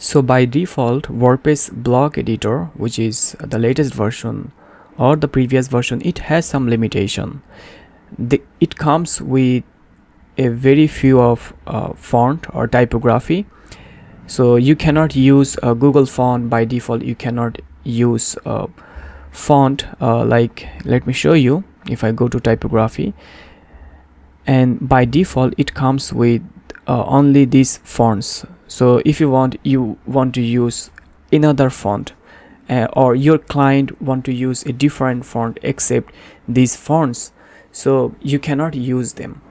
So by default, WordPress block editor, which is the latest version or the previous version, it has some limitation. It comes with a very few of font or typography. So you cannot use a Google font by default. You cannot use a font like, let me show you. If I go to typography, and by default it comes with only these fonts. So if you want to use another font, or your client want to use a different font except these fonts, so you cannot use them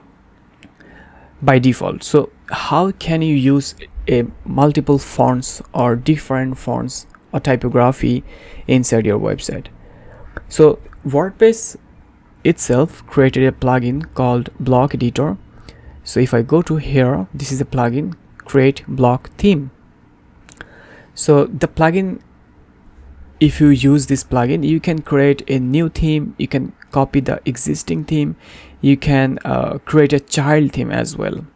by default. So how can you use a multiple fonts or different fonts or typography inside your website? So WordPress itself created a plugin called Block Editor. So if I go to here, this is a plugin, create block theme. So the plugin, if you use this plugin, you can create a new theme, you can copy the existing theme, you can create a child theme as well.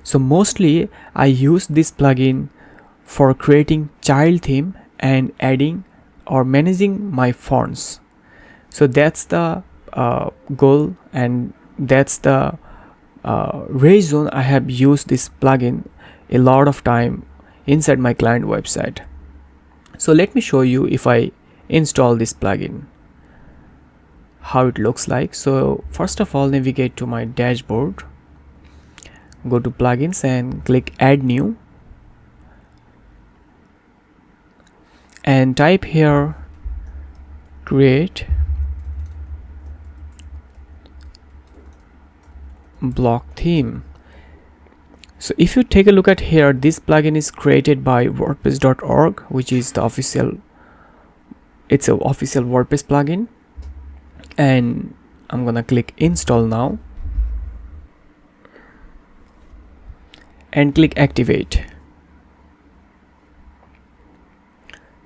So mostly I use this plugin for creating child theme and adding or managing my fonts. So that's the goal, and that's the reason I have used this plugin a lot of time inside my client website. So let me show you, if I install this plugin, how it looks like. So first of all, navigate to my dashboard, go to plugins and click add new, and type here create block theme. So if you take a look at here, this plugin is created by wordpress.org, which is the official, it's an official WordPress plugin. And I'm gonna click install now and click activate.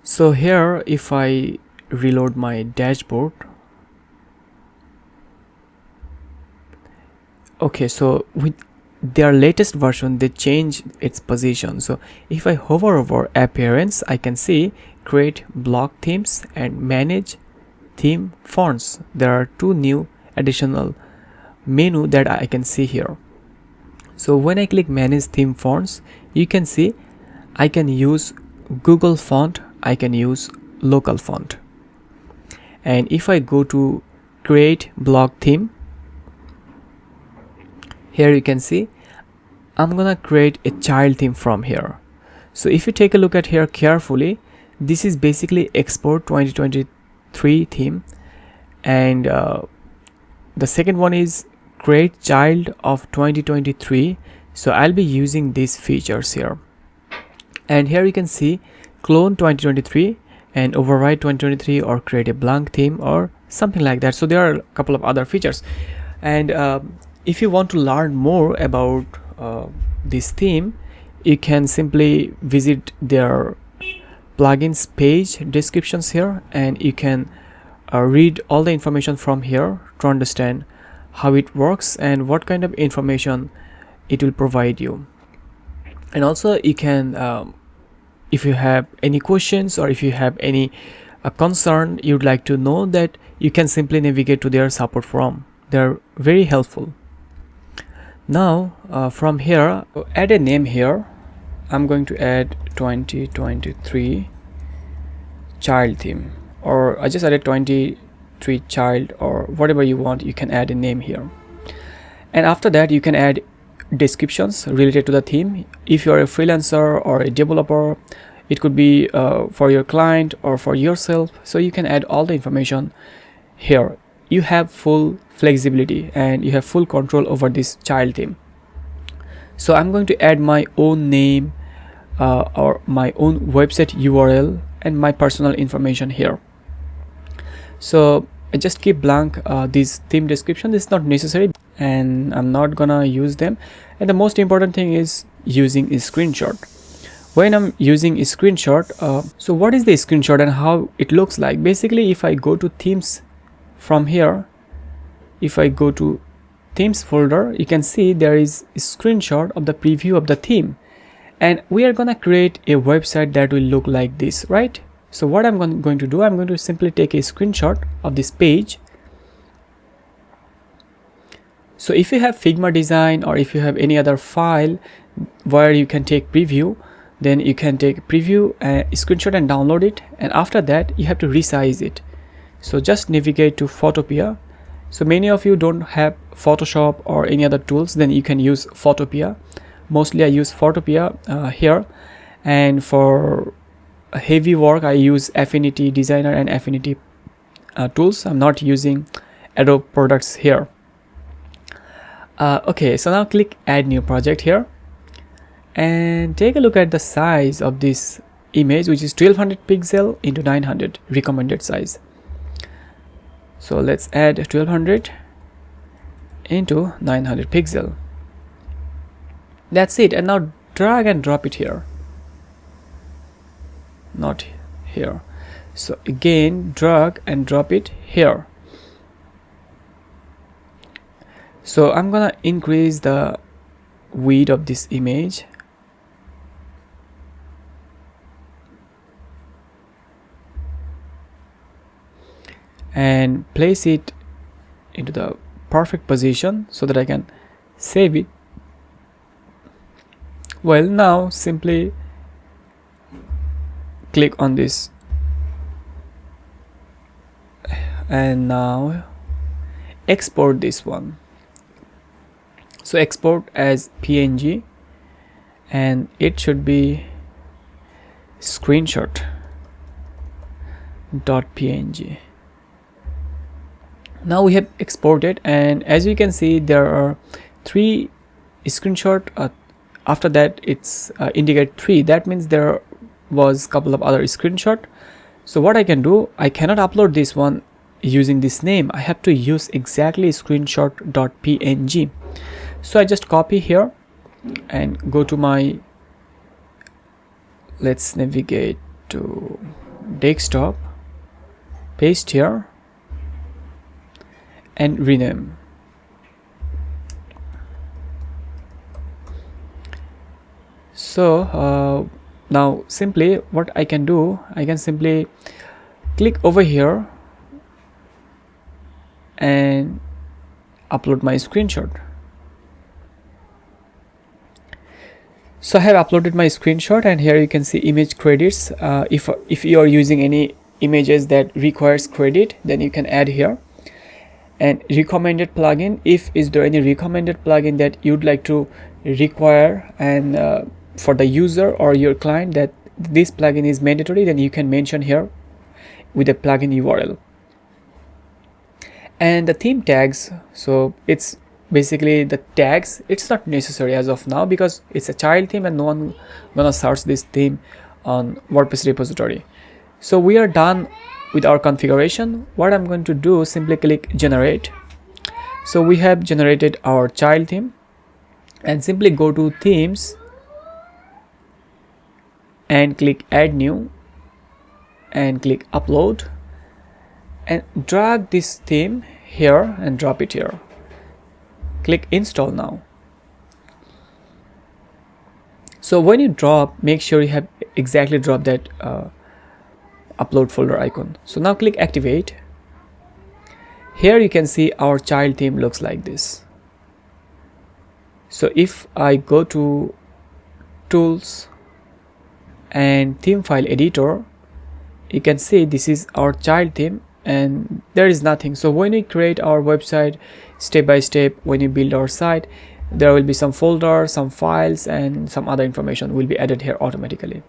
So here, if I reload my dashboard, okay, so with their latest version they change its position. So if I hover over appearance, I can see create block themes and manage theme fonts. There are two new additional menu that I can see here. So when I click manage theme fonts, you can see I can use Google font, I can use local font. And if I go to create block theme, here you can see I'm gonna create a child theme from here. So if you take a look at here carefully, this is basically export 2023 theme, and the second one is create child of 2023. So I'll be using these features here, and here you can see clone 2023 and override 2023 or create a blank theme or something like that. So there are a couple of other features, and if you want to learn more about this theme, you can simply visit their plugins page descriptions here, and you can read all the information from here to understand how it works and what kind of information it will provide you. And also you can if you have any questions or if you have any concern you'd like to know, that you can simply navigate to their support forum. They're very helpful. Now from here, add a name here. I'm going to add 2023 child theme, or I just added 23 child, or whatever you want. You can add a name here, and after that you can add descriptions related to the theme. If you're a freelancer or a developer, it could be for your client or for yourself, so you can add all the information here. You have full flexibility and you have full control over this child theme. So I'm going to add my own name or my own website URL and my personal information here. So I just keep blank this theme description. This is not necessary and I'm not gonna use them. And the most important thing is using a screenshot. When I'm using a screenshot, so what is the screenshot and how it looks like? Basically, if I go to themes from here, if I go to themes folder, you can see there is a screenshot of the preview of the theme, and we are gonna create a website that will look like this, right? So what I'm going to do, I'm going to simply take a screenshot of this page. So if you have Figma design, or if you have any other file where you can take preview, then you can take preview screenshot and download it, and after that you have to resize it. So just navigate to Photopea. So many of you don't have Photoshop or any other tools, then you can use Photopea. Mostly I use Photopea here, and for heavy work I use Affinity Designer and Affinity tools. I'm not using Adobe products here. Okay, so now click add new project here, and take a look at the size of this image, which is 1200 pixel into 900 recommended size. So let's add 1200 into 900 pixel. That's it. And now drag and drop it here, not here. So again drag and drop it here. So I'm gonna increase the width of this image, and place it into the perfect position so that I can save it. Well, now simply click on this, and now export this one. So export as PNG, and it should be screenshot.png. Now we have exported, and as you can see there are 3 screenshot. After that it's indicate 3. That means there was couple of other screenshot. So what I can do, I cannot upload this one using this name. I have to use exactly screenshot.png. So I just copy here and go to my, let's navigate to desktop, paste here and rename. So now simply what I can do, I can simply click over here and upload my screenshot. So I have uploaded my screenshot, and here you can see image credits. If you are using any images that requires credit, then you can add here. And recommended plugin, if is there any recommended plugin that you'd like to require, and for the user or your client that this plugin is mandatory, then you can mention here with a plugin URL. And the theme tags, so it's basically the tags, it's not necessary as of now because it's a child theme and no one gonna search this theme on WordPress repository. So we are done with our configuration. What I'm going to do, simply click generate. So we have generated our child theme, and simply go to themes and click add new and click upload, and drag this theme here and drop it here. Click install now. So when you drop, make sure you have exactly dropped that upload folder icon. So now click activate. Here you can see our child theme looks like this. So if I go to tools and theme file editor, you can see this is our child theme and there is nothing. So when we create our website step by step, when you build our site, there will be some folders, some files, and some other information will be added here automatically.